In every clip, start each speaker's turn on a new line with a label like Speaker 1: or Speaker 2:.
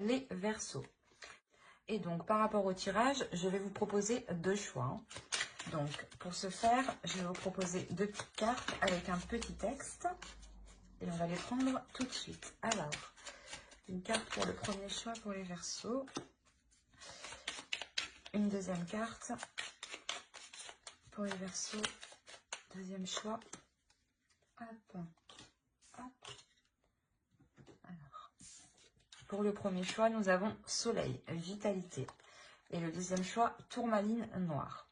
Speaker 1: les Verseaux. Et donc, par rapport au tirage, je vais vous proposer deux choix. Donc, pour ce faire, je vais vous proposer deux petites cartes avec un petit texte. Et on va les prendre tout de suite. Alors, une carte pour le premier choix pour les Verseaux. Une deuxième carte pour les Verseaux. Deuxième choix. Hop. Hop. Alors, pour le premier choix, nous avons Soleil, Vitalité. Et le deuxième choix, Tourmaline Noire.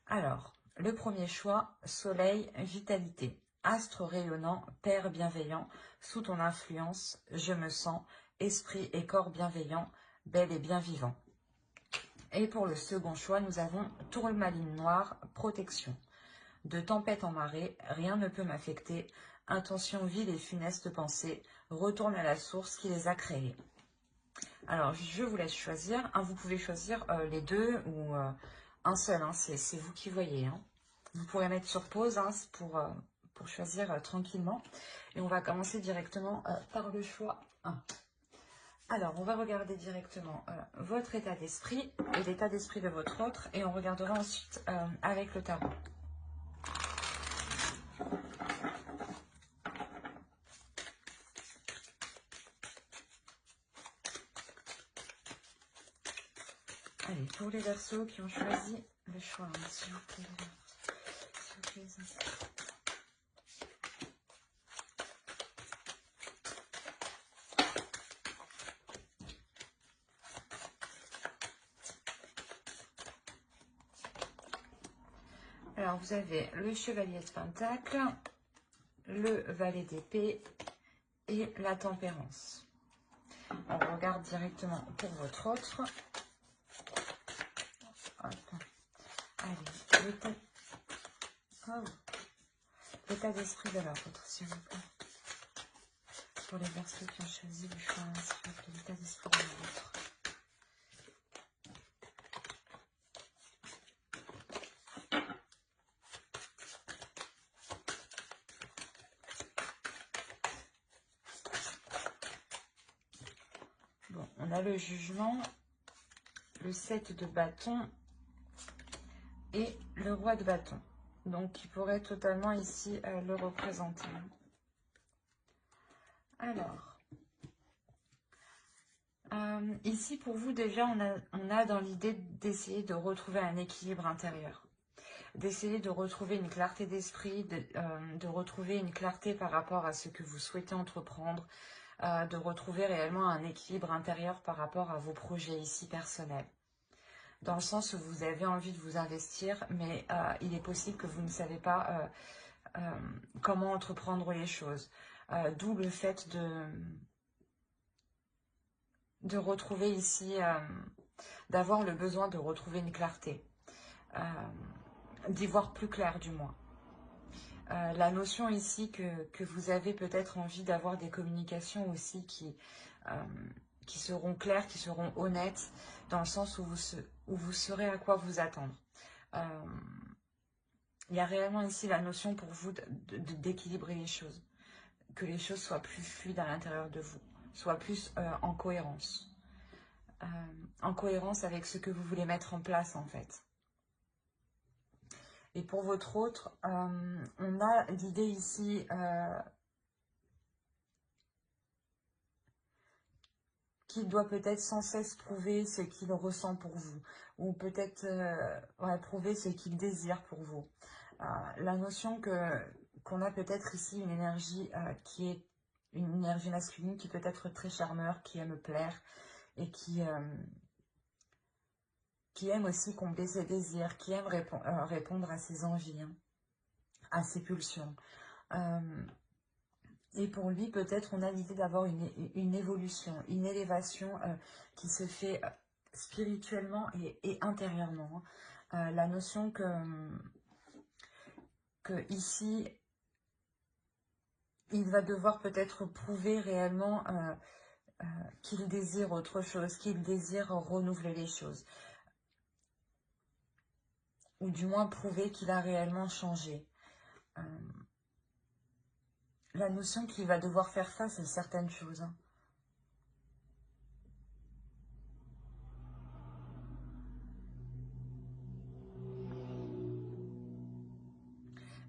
Speaker 1: Alors, le premier choix, Soleil, Vitalité. Astre rayonnant, Père bienveillant, sous ton influence, je me sens, esprit et corps bienveillant, bel et bien vivant. Et pour le second choix, nous avons Tourmaline Noire, Protection. De tempête en marée, rien ne peut m'affecter. Intention vile et funeste pensée, retourne à la source qui les a créés. Alors, je vous laisse choisir. Vous pouvez choisir les deux ou un seul. C'est vous qui voyez. Vous pourrez mettre sur pause pour choisir tranquillement. Et on va commencer directement par le choix 1. Alors, on va regarder directement votre état d'esprit et l'état d'esprit de votre autre. Et on regardera ensuite avec le tarot. Allez, pour les Verseaux qui ont choisi le choix 1, s'il vous plaît. S'il vous plaît. Alors, vous avez le Chevalier de Pentacle, le Valet d'épée et la Tempérance. On regarde directement pour votre autre. Hop. Allez, l'état d'esprit de leur autre, s'il vous plaît. Pour les Verseaux qui ont choisi le choix 1, s'il vous plaît, l'état d'esprit de leur autre. Bon, on a le Jugement, le 7 de bâton et le Roi de bâton. Donc, qui pourrait totalement ici le représenter. Alors, ici pour vous déjà, on a dans l'idée d'essayer de retrouver un équilibre intérieur. D'essayer de retrouver une clarté d'esprit, de retrouver une clarté par rapport à ce que vous souhaitez entreprendre, de retrouver réellement un équilibre intérieur par rapport à vos projets ici personnels. Dans le sens où vous avez envie de vous investir, mais il est possible que vous ne savez pas comment entreprendre les choses. D'où le fait de retrouver ici, d'avoir le besoin de retrouver une clarté, d'y voir plus clair du moins. La notion ici que vous avez peut-être envie d'avoir des communications aussi qui seront claires, qui seront honnêtes, dans le sens où vous saurez à quoi vous attendre. Il y a réellement ici la notion pour vous d'équilibrer les choses, que les choses soient plus fluides à l'intérieur de vous, soient plus en cohérence avec ce que vous voulez mettre en place en fait. Et pour votre autre, on a l'idée ici qu'il doit peut-être sans cesse prouver ce qu'il ressent pour vous, ou peut-être prouver ce qu'il désire pour vous. La notion qu'on a peut-être ici une énergie qui est une énergie masculine qui peut être très charmeur, qui aime plaire et qui aime aussi combler ses désirs, qui aime répondre à ses envies, à ses pulsions. Et pour lui, peut-être, on a l'idée d'avoir une évolution, une élévation qui se fait spirituellement et intérieurement. La notion que ici, il va devoir peut-être prouver réellement qu'il désire autre chose, qu'il désire renouveler les choses. Ou du moins prouver qu'il a réellement changé. La notion qu'il va devoir faire face à certaines choses.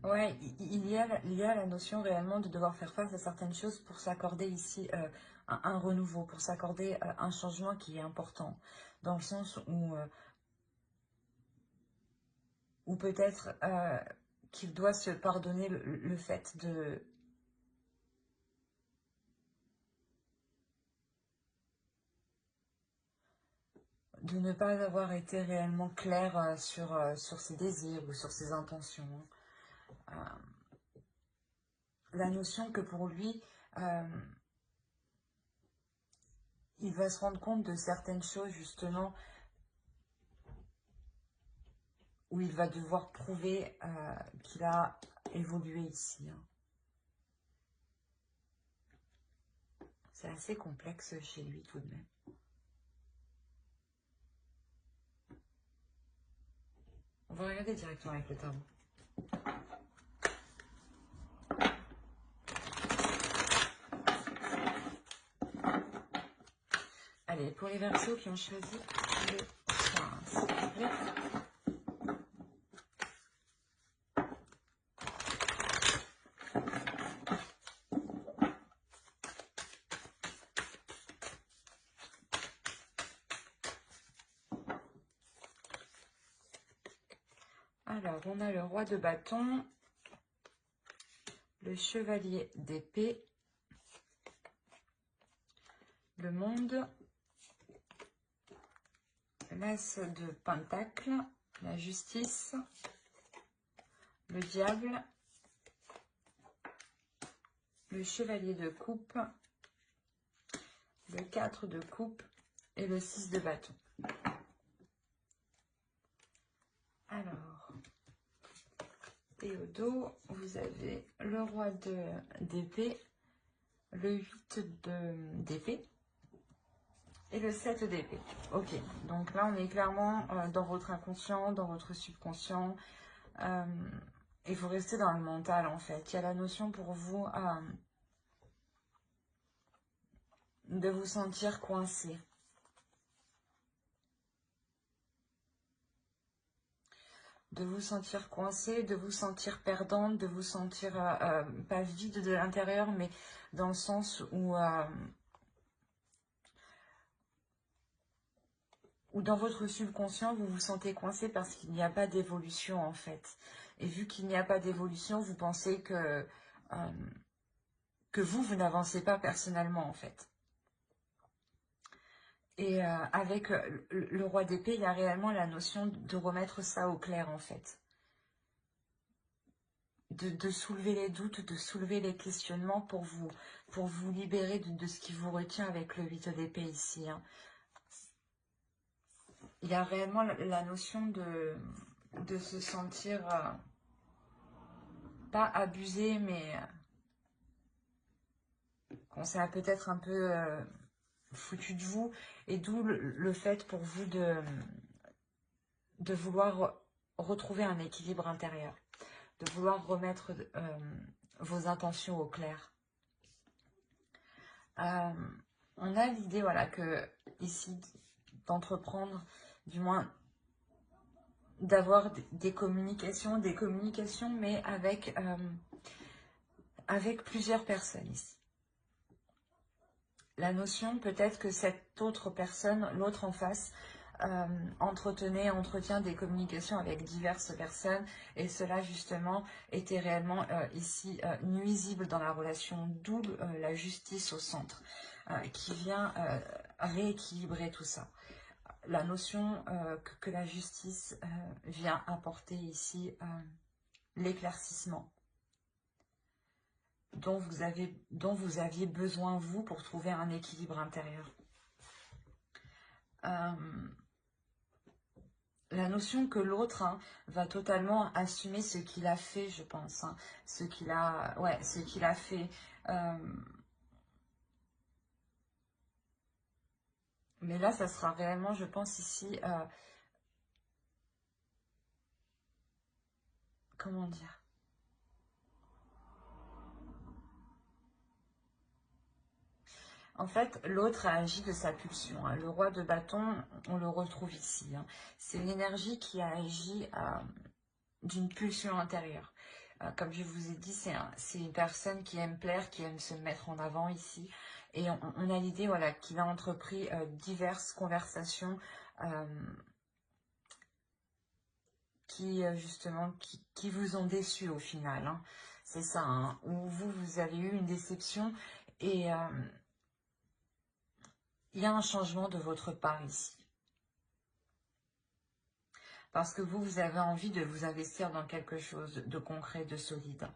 Speaker 1: Ouais, il y a la notion réellement de devoir faire face à certaines choses pour s'accorder ici un renouveau, pour s'accorder un changement qui est important. Dans le sens où peut-être qu'il doit se pardonner le fait de ne pas avoir été réellement clair sur ses désirs ou sur ses intentions. La notion que pour lui, il va se rendre compte de certaines choses justement où il va devoir prouver qu'il a évolué ici. Hein. C'est assez complexe chez lui tout de même. On va regarder directement avec le tarot. Allez, pour les Verseaux qui ont choisi le soin, s'il vous plaît. Alors, on a le roi de bâton, le chevalier d'épée, le monde, l'as de pentacle, la justice, le diable, le chevalier de coupe, le 4 de coupe et le 6 de bâton. Alors, Théodo, vous avez le roi d'épée, le 8 d'épée et le 7 d'épée. Ok, donc là on est clairement dans votre inconscient, dans votre subconscient. Et vous restez dans le mental en fait. Il y a la notion pour vous de vous sentir coincé. De vous sentir coincé, de vous sentir perdante, de vous sentir pas vide de l'intérieur, mais dans le sens où dans votre subconscient, vous vous sentez coincé parce qu'il n'y a pas d'évolution en fait. Et vu qu'il n'y a pas d'évolution, vous pensez que vous n'avancez pas personnellement en fait. Et avec le roi d'épée, il y a réellement la notion de remettre ça au clair en fait. De soulever les doutes, de soulever les questionnements pour vous libérer de ce qui vous retient avec le 8 d'épée ici. Hein. Il y a réellement la notion de se sentir pas abusé, mais qu'on s'est peut-être un peu foutu de vous. Et d'où le fait pour vous de vouloir retrouver un équilibre intérieur, de vouloir remettre vos intentions au clair. On a l'idée, voilà, que ici, d'entreprendre, du moins, d'avoir des communications, mais avec plusieurs personnes ici. La notion peut-être que cette autre personne, l'autre en face, entretient des communications avec diverses personnes et cela justement était réellement ici nuisible dans la relation, d'où la justice au centre qui vient rééquilibrer tout ça. La notion que la justice vient apporter ici l'éclaircissement dont vous aviez besoin vous pour trouver un équilibre intérieur. La notion que l'autre va totalement assumer ce qu'il a fait, je pense. Hein, ce qu'il a fait. Mais là, ça sera réellement, je pense, ici... comment dire? En fait, l'autre a agi de sa pulsion. Hein. Le roi de bâton, on le retrouve ici. Hein. C'est une énergie qui a agi d'une pulsion intérieure. Comme je vous ai dit, c'est une personne qui aime plaire, qui aime se mettre en avant ici. Et on a l'idée, voilà, qu'il a entrepris diverses conversations justement, qui vous ont déçu au final. Hein. C'est ça, hein, où vous avez eu une déception et il y a un changement de votre part ici. Parce que vous avez envie de vous investir dans quelque chose de concret, de solide.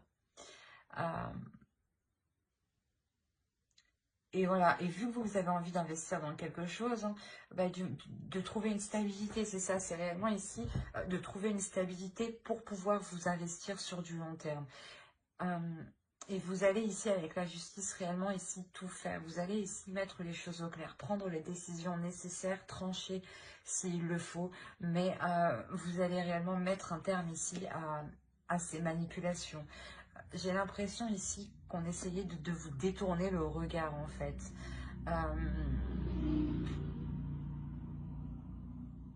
Speaker 1: Et voilà, et vu que vous avez envie d'investir dans quelque chose, hein, bah, de trouver une stabilité, c'est ça, c'est réellement ici, de trouver une stabilité pour pouvoir vous investir sur du long terme. Et vous allez ici, avec la justice, réellement ici tout faire. Vous allez ici mettre les choses au clair, prendre les décisions nécessaires, trancher s'il le faut, mais vous allez réellement mettre un terme ici à ces manipulations. J'ai l'impression ici qu'on essayait de vous détourner le regard, en fait.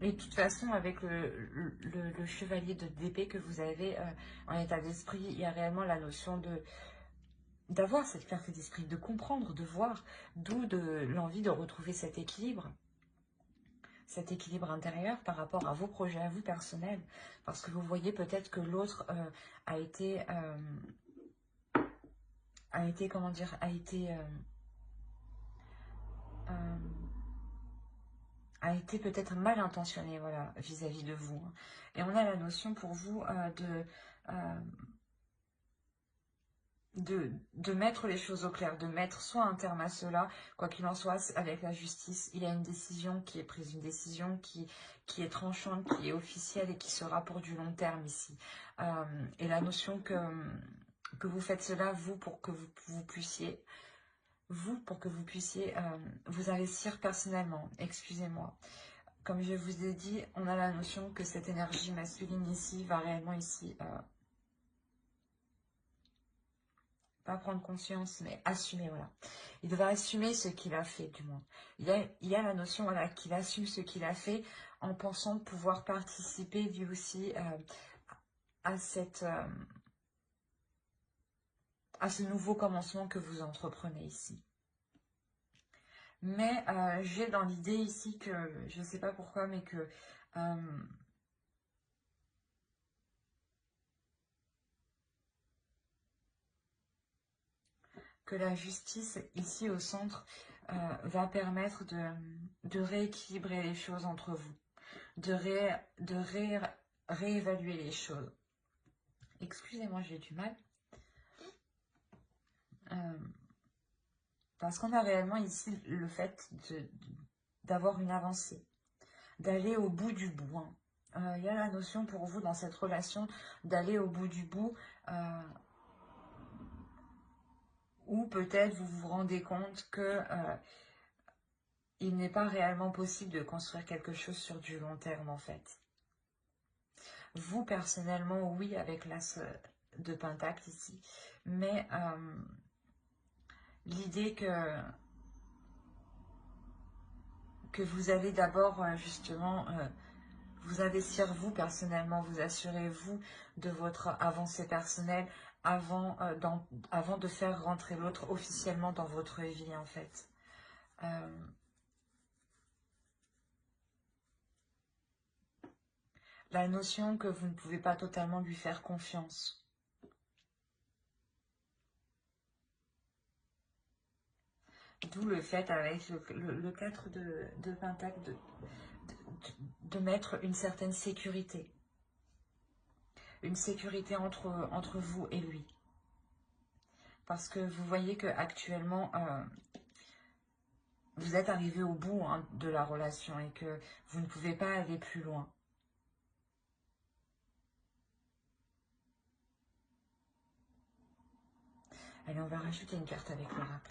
Speaker 1: Et de toute façon, avec le chevalier d'épée que vous avez en état d'esprit, il y a réellement la notion d'avoir cette clarté d'esprit, de comprendre, de voir, d'où l'envie de retrouver cet équilibre intérieur par rapport à vos projets, à vous personnels, parce que vous voyez peut-être que l'autre a été, comment dire, a été peut-être mal intentionné, voilà, vis-à-vis de vous. Et on a la notion pour vous de mettre les choses au clair, de mettre soit un terme à cela, quoi qu'il en soit, avec la justice, il y a une décision qui est prise, une décision qui est tranchante, qui est officielle et qui sera pour du long terme ici. Et la notion que vous faites cela, vous, pour que vous puissiez vous investir personnellement, excusez-moi. Comme je vous ai dit, on a la notion que cette énergie masculine ici va réellement ici pas prendre conscience, mais assumer, voilà. Il devra assumer ce qu'il a fait, du moins. Il y a la notion, voilà, qu'il assume ce qu'il a fait en pensant pouvoir participer, lui aussi, à ce nouveau commencement que vous entreprenez ici. Mais j'ai dans l'idée ici que, je ne sais pas pourquoi, mais que la justice, ici au centre, va permettre de rééquilibrer les choses entre vous, de réévaluer les choses. Excusez-moi, j'ai du mal. Parce qu'on a réellement ici le fait d'avoir une avancée, d'aller au bout du bout. Hein. Il y a la notion pour vous dans cette relation d'aller au bout du bout, ou peut-être vous vous rendez compte que il n'est pas réellement possible de construire quelque chose sur du long terme en fait. Vous personnellement, oui, avec l'as de Pentacle ici, mais l'idée que vous allez d'abord justement vous investir vous personnellement, vous assurer vous de votre avancée personnelle avant de faire rentrer l'autre officiellement dans votre vie en fait. La notion que vous ne pouvez pas totalement lui faire confiance. D'où le fait avec le 4 de Pentacle de mettre une certaine sécurité. Une sécurité entre vous et lui. Parce que vous voyez que actuellement vous êtes arrivé au bout de la relation et que vous ne pouvez pas aller plus loin. Allez, on va rajouter une carte avec l'oracle.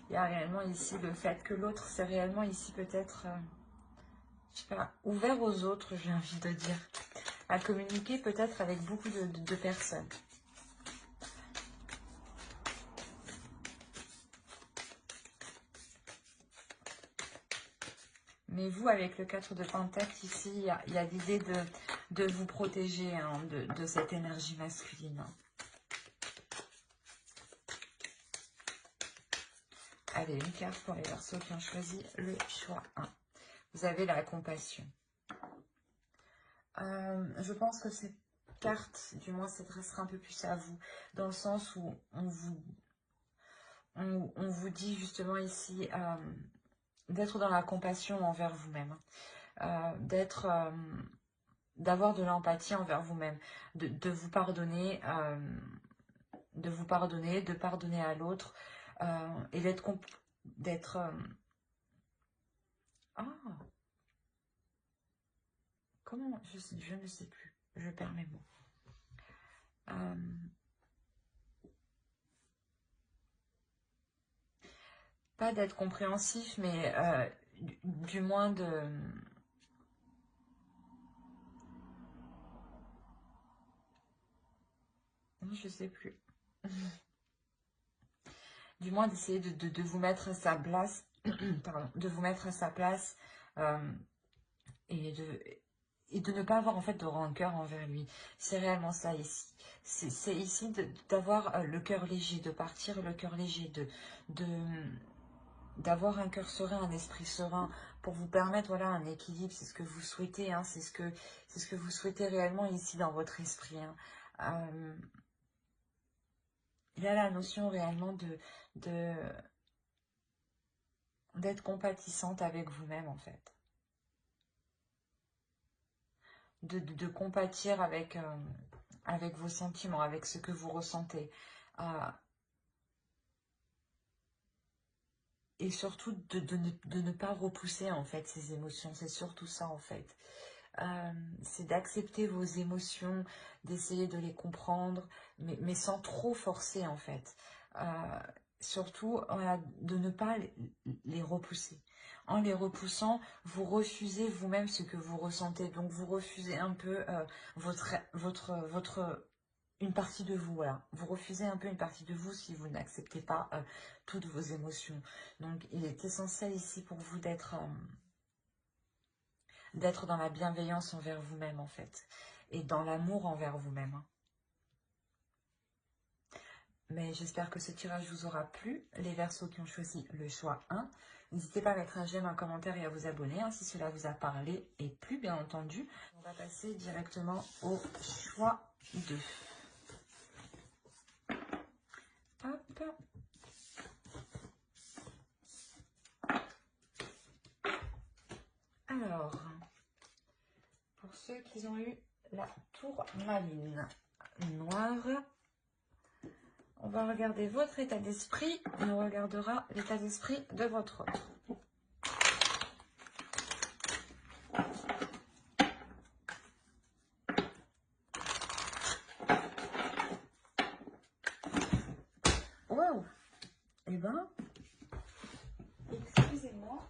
Speaker 1: Il y a réellement ici le fait que l'autre, c'est réellement ici peut-être, je sais pas, ouvert aux autres, j'ai envie de dire. À communiquer peut-être avec beaucoup de personnes. Mais vous, avec le 4 de Pentacle, ici, il y a l'idée de vous protéger hein, de cette énergie masculine. Allez, une carte pour les Verseaux qui ont choisi le choix 1. Vous avez la compassion. Je pense que cette carte, du moins, s'adressera un peu plus à vous, dans le sens où on vous dit justement ici d'être dans la compassion envers vous-même, d'avoir de l'empathie envers vous-même, de vous pardonner, de pardonner à l'autre, et d'être comment je ne sais plus, je perds mes mots. Pas d'être compréhensif, mais du moins de... Je sais plus. Du moins d'essayer de vous mettre à sa place, pardon, de vous mettre à sa place et de ne pas avoir en fait de rancœur envers lui. C'est réellement ça ici. C'est ici d'avoir le cœur léger, de partir le cœur léger, d'avoir un cœur serein, un esprit serein, pour vous permettre voilà un équilibre. C'est ce que vous souhaitez, hein, c'est ce que vous souhaitez réellement ici dans votre esprit. Hein. Il y a la notion réellement d'être compatissante avec vous-même en fait. De compatir avec vos sentiments, avec ce que vous ressentez. Et surtout de ne pas repousser en fait ces émotions. C'est surtout ça en fait. C'est d'accepter vos émotions, d'essayer de les comprendre, mais sans trop forcer en fait. Surtout de ne pas les repousser. En les repoussant, vous refusez vous-même ce que vous ressentez. Donc vous refusez un peu une partie de vous. Voilà. Vous refusez un peu une partie de vous si vous n'acceptez pas toutes vos émotions. Donc il est essentiel ici pour vous d'être dans la bienveillance envers vous-même en fait, et dans l'amour envers vous-même. Mais j'espère que ce tirage vous aura plu. Les Verseaux qui ont choisi le choix 1, n'hésitez pas à mettre un j'aime, un commentaire et à vous abonner hein, si cela vous a parlé et plu bien entendu. On va passer directement au choix 2. Hop. Alors, pour ceux qui ont eu la tourmaline noire, on va regarder votre état d'esprit et on regardera l'état d'esprit de votre autre. Waouh! Eh ben, excusez-moi.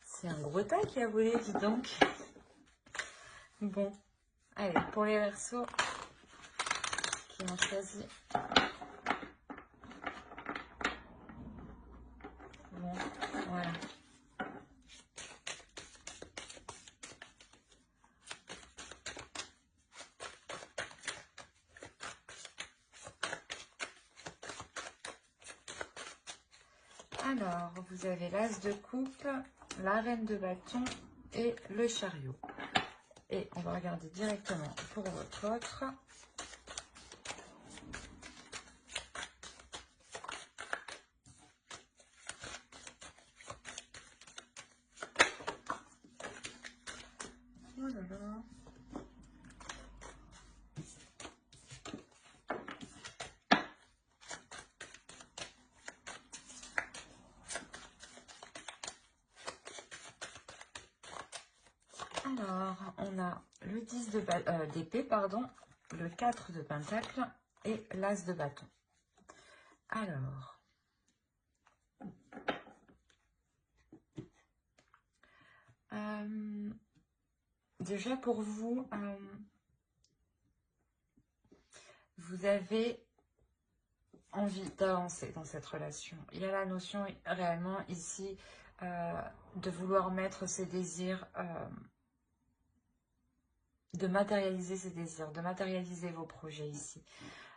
Speaker 1: C'est un gros tas qui a volé, dis donc. Bon, allez, pour les Verseaux qui ont choisi. Bon, voilà. Alors, vous avez l'As de coupe, la Reine de bâton et le chariot. Et on va regarder directement pour votre autre. Oh là là. Alors, on a le 10 d'épée, pardon, le 4 de pentacle et l'As de bâton. Alors, déjà pour vous, vous avez envie d'avancer dans cette relation. Il y a la notion réellement ici de vouloir mettre ses désirs, de matérialiser ses désirs, de matérialiser vos projets ici.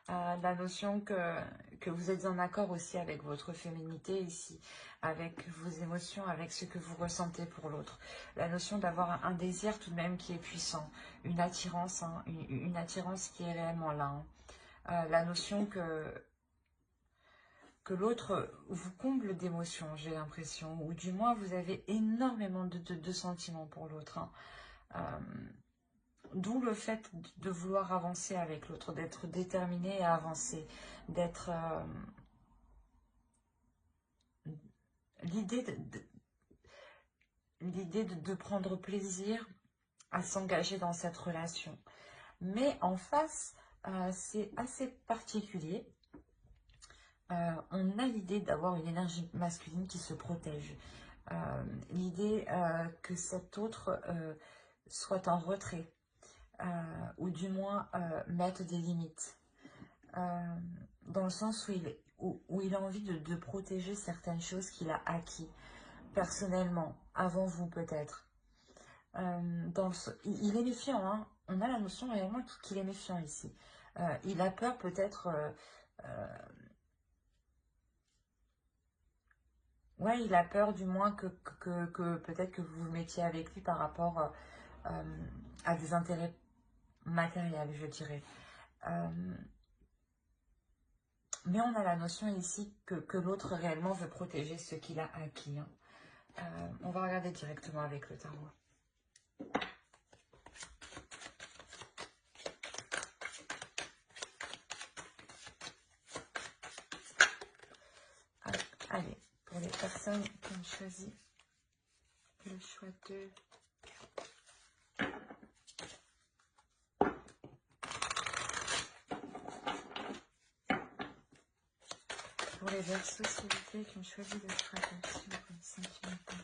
Speaker 1: La notion que vous êtes en accord aussi avec votre féminité ici, avec vos émotions, avec ce que vous ressentez pour l'autre. La notion d'avoir un désir tout de même qui est puissant, une attirance, hein, une attirance qui est réellement là. Hein. La notion que l'autre vous comble d'émotions, j'ai l'impression, ou du moins vous avez énormément de sentiments pour l'autre. Hein. D'où le fait de vouloir avancer avec l'autre, d'être déterminé à avancer, d'être... l'idée de prendre plaisir à s'engager dans cette relation. Mais en face, c'est assez particulier. On a l'idée d'avoir une énergie masculine qui se protège. L'idée que cet autre soit en retrait. Ou du moins mettre des limites, dans le sens où il a envie de protéger certaines choses qu'il a acquis personnellement, avant vous peut-être. Il est méfiant, hein. On a la notion réellement qu'il est méfiant ici. Il a peur peut-être... ouais, il a peur du moins que peut-être que vous vous mettiez avec lui par rapport à des intérêts matériels, je dirais. Mais on a la notion ici que l'autre réellement veut protéger ce qu'il a acquis. Hein. On va regarder directement avec le tarot. Allez, pour les personnes qui ont choisi le choix de... Pour les Verseaux, s'il vous plaît, qui ont choisi le choix d'action comme sentimental.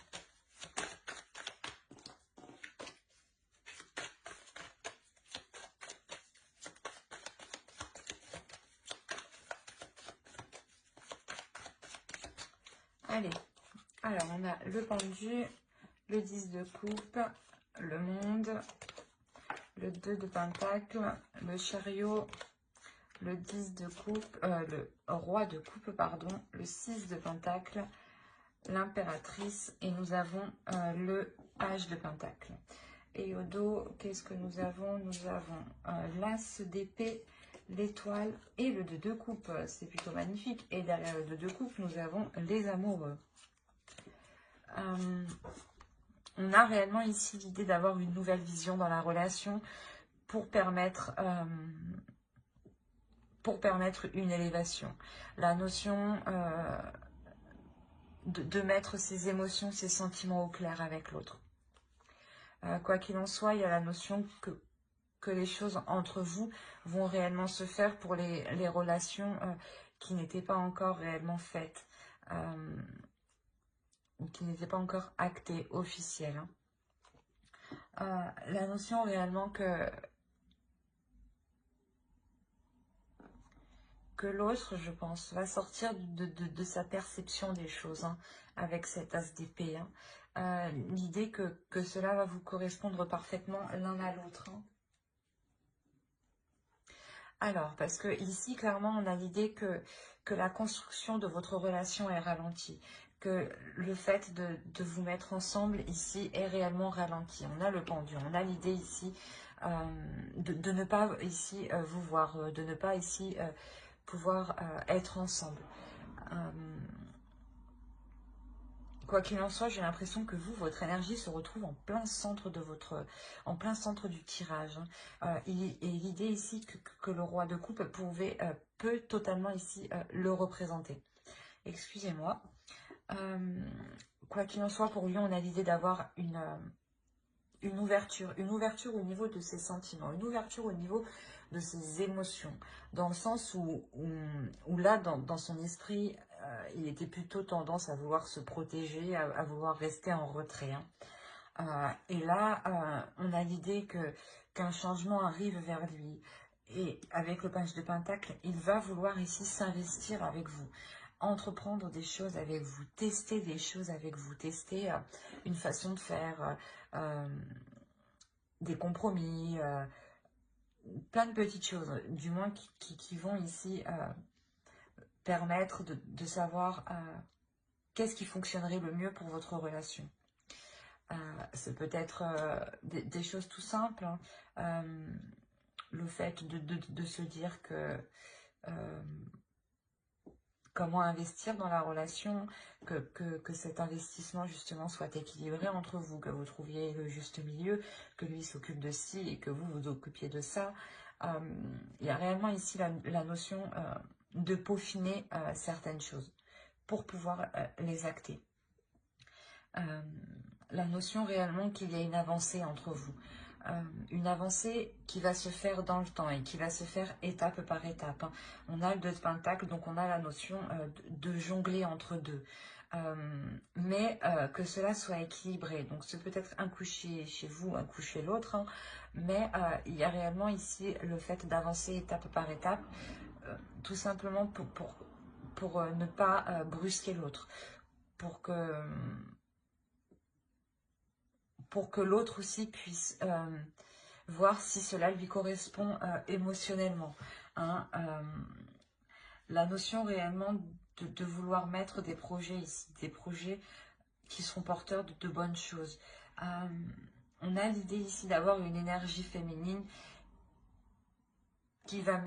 Speaker 1: Allez, alors on a le pendu, le 10 de coupe, le monde, le 2 de pentacle, le chariot, le 10 de coupe, le roi de coupe, pardon, le 6 de pentacle, l'impératrice, et nous avons le page de pentacle. Et au dos, qu'est-ce que nous avons? Nous avons l'as d'épée, l'étoile et le 2 de coupe. C'est plutôt magnifique. Et derrière le 2 de coupe, nous avons les amoureux. On a réellement ici l'idée d'avoir une nouvelle vision dans la relation pour permettre une élévation. La notion de mettre ses émotions, ses sentiments au clair avec l'autre. Quoi qu'il en soit, il y a la notion que les choses entre vous vont réellement se faire pour les relations qui n'étaient pas encore réellement faites, ou qui n'étaient pas encore actées, officielles. Hein. La notion réellement que l'autre, je pense, va sortir de sa perception des choses, hein, avec cet as d'épée. Hein. L'idée que cela va vous correspondre parfaitement l'un à l'autre. Hein. Alors, parce que ici, clairement, on a l'idée que la construction de votre relation est ralentie, que le fait de vous mettre ensemble ici est réellement ralenti. On a le pendu, on a l'idée ici de ne pas ici vous voir, de ne pas ici pouvoir être ensemble. Quoi qu'il en soit, j'ai l'impression que vous, votre énergie se retrouve en plein centre en plein centre du tirage. Hein. Et l'idée ici que le roi de coupe peut totalement ici le représenter. Excusez-moi. Quoi qu'il en soit, pour lui, on a l'idée d'avoir une ouverture au niveau de ses sentiments, une ouverture au niveau de ses émotions, dans le sens où là, dans son esprit, il était plutôt tendance à vouloir se protéger, à vouloir rester en retrait. Hein. Et là, on a l'idée qu'un changement arrive vers lui. Et avec le page de pentacle, il va vouloir ici s'investir avec vous, entreprendre des choses avec vous, tester des choses avec vous, tester une façon de faire, des compromis, plein de petites choses, du moins qui vont ici permettre de savoir qu'est-ce qui fonctionnerait le mieux pour votre relation. C'est peut-être des choses tout simples, hein. Le fait de se dire que comment investir dans la relation, que cet investissement justement soit équilibré entre vous, que vous trouviez le juste milieu, que lui s'occupe de ci et que vous vous occupiez de ça. Il y a réellement ici la notion de peaufiner certaines choses pour pouvoir les acter. La notion réellement qu'il y a une avancée entre vous. Une avancée qui va se faire dans le temps et qui va se faire étape par étape, hein. On a le 2 de Pentacle, donc on a la notion de jongler entre deux. Mais que cela soit équilibré. Donc c'est peut-être un coup chez vous, un coup chez l'autre, hein. Mais il y a réellement ici le fait d'avancer étape par étape, tout simplement pour ne pas brusquer l'autre, pour que l'autre aussi puisse voir si cela lui correspond émotionnellement, hein. La notion réellement de vouloir mettre des projets ici, des projets qui seront porteurs de bonnes choses. On a l'idée ici d'avoir une énergie féminine qui va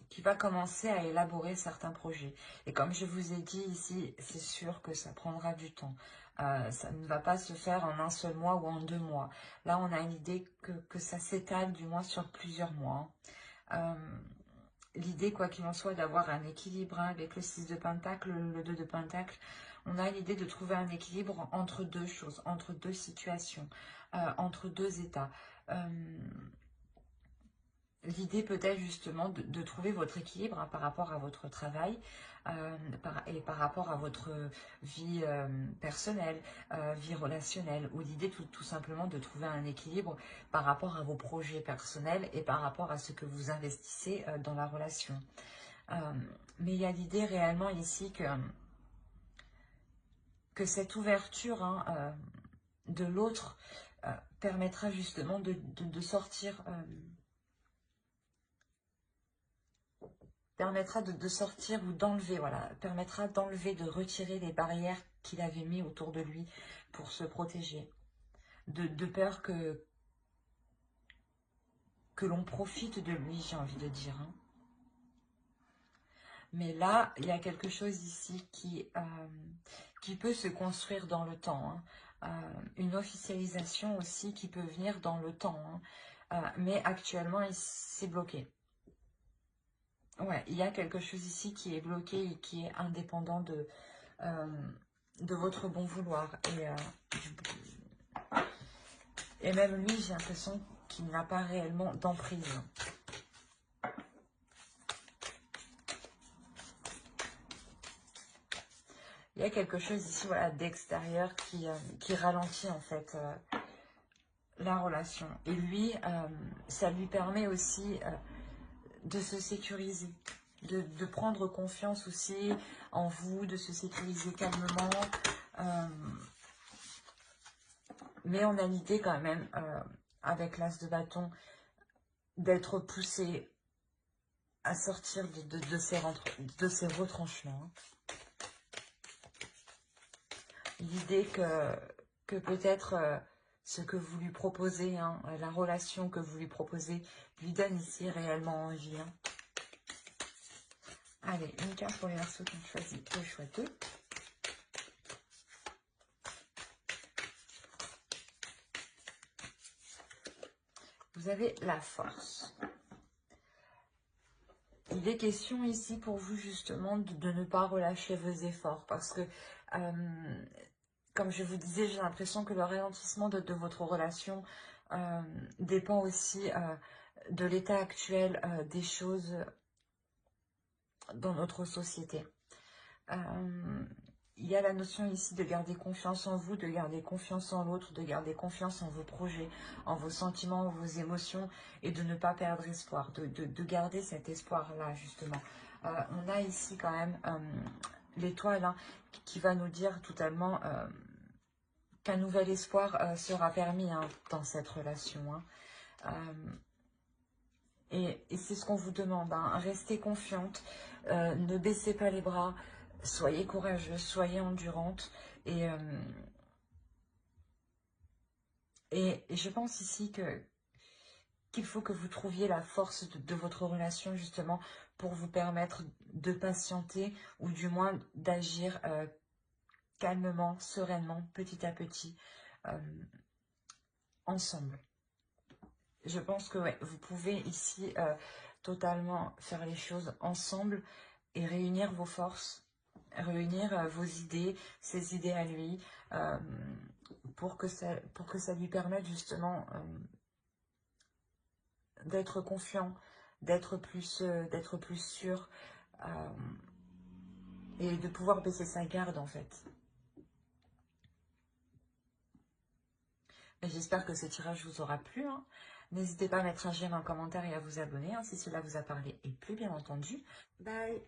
Speaker 1: qui va commencer à élaborer certains projets. Et comme je vous ai dit ici, c'est sûr que ça prendra du temps. Ça ne va pas se faire en un seul mois ou en 2 mois. Là, on a l'idée que ça s'étale du moins sur plusieurs mois. L'idée, quoi qu'il en soit, d'avoir un équilibre, hein, avec le 6 de Pentacle, le 2 de Pentacle. On a l'idée de trouver un équilibre entre deux choses, entre deux situations, entre deux états. L'idée peut-être justement de trouver votre équilibre, hein, par rapport à votre travail et par rapport à votre vie personnelle, vie relationnelle, ou l'idée tout simplement de trouver un équilibre par rapport à vos projets personnels et par rapport à ce que vous investissez dans la relation. Mais il y a l'idée réellement ici que cette ouverture, hein, de l'autre permettra justement de sortir... permettra de sortir ou d'enlever, voilà, permettra d'enlever, de retirer les barrières qu'il avait mis autour de lui pour se protéger. De peur que l'on profite de lui, j'ai envie de dire, hein. Mais là, il y a quelque chose ici qui peut se construire dans le temps, hein. Une officialisation aussi qui peut venir dans le temps, hein. Mais actuellement, c'est bloqué. Ouais, il y a quelque chose ici qui est bloqué et qui est indépendant de votre bon vouloir. Et même lui, j'ai l'impression qu'il n'a pas réellement d'emprise. Il y a quelque chose ici, voilà, d'extérieur qui ralentit en fait la relation. Et lui, ça lui permet aussi de se sécuriser, de prendre confiance aussi en vous, de se sécuriser calmement. Mais on a l'idée quand même, avec l'as de bâton, d'être poussé à sortir de ces retranchements. L'idée que peut-être ce que vous lui proposez, hein, la relation que vous lui proposez, lui donne ici réellement envie, hein. Allez, une carte pour les Verseaux qui ont choisi le choix 2. Vous avez la force. Il est question ici pour vous justement de ne pas relâcher vos efforts parce que, comme je vous disais, j'ai l'impression que le ralentissement de votre relation dépend aussi de l'état actuel des choses dans notre société. il y a la notion ici de garder confiance en vous, de garder confiance en l'autre, de garder confiance en vos projets, en vos sentiments, en vos émotions, et de ne pas perdre espoir, de garder cet espoir-là, justement. On a ici quand même l'étoile hein, qui va nous dire totalement qu'un nouvel espoir sera permis hein, dans cette relation. Et c'est ce qu'on vous demande, hein. Restez confiante, ne baissez pas les bras, soyez courageuse, soyez endurante. Et je pense ici qu'il faut que vous trouviez la force de votre relation justement pour vous permettre de patienter ou du moins d'agir calmement, sereinement, petit à petit, ensemble. Je pense que ouais, vous pouvez ici totalement faire les choses ensemble et réunir vos forces, réunir vos idées, ses idées à lui, pour que ça lui permette justement d'être confiant, d'être plus sûr et de pouvoir baisser sa garde en fait. J'espère que ce tirage vous aura plu. Hein. N'hésitez pas à mettre un j'aime, un commentaire et à vous abonner hein, si cela vous a parlé et plu bien entendu. Bye.